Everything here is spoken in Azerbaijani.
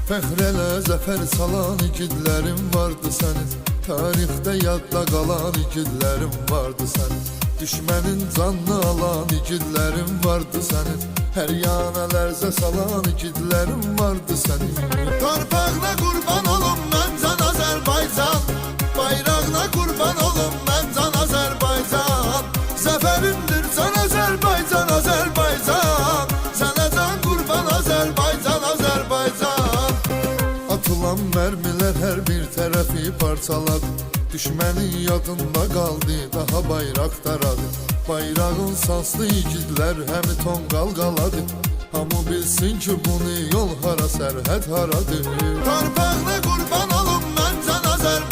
Fəxr elə zəfər salan igidlərim vardı sənin. Tarixdə yadda qalan igidlərim vardı sənin. Düşmənin canını alan igidlərim vardı sənin. Hər yana lərzə salan igidlərim vardı sənin. Torpağına qurban olum mən can Azərbaycan, bayrağına qurban olum mən can Azərbaycan. Zəfərimdir can Azərbaycan, Azərbaycan. Sənə can qurban Azərbaycan, Azərbaycan. Atılan mərmilər hər bir tərəfi parçaladı. Düşmənin yadında qaldı, daha bayraq daradı. Bayrağın sanslı igidlər həmi tonqal qaladı. Hamı bilsin ki bunu yol hara, sərhəd haradır. Torpağına qurban olum mən can Azərbaycan.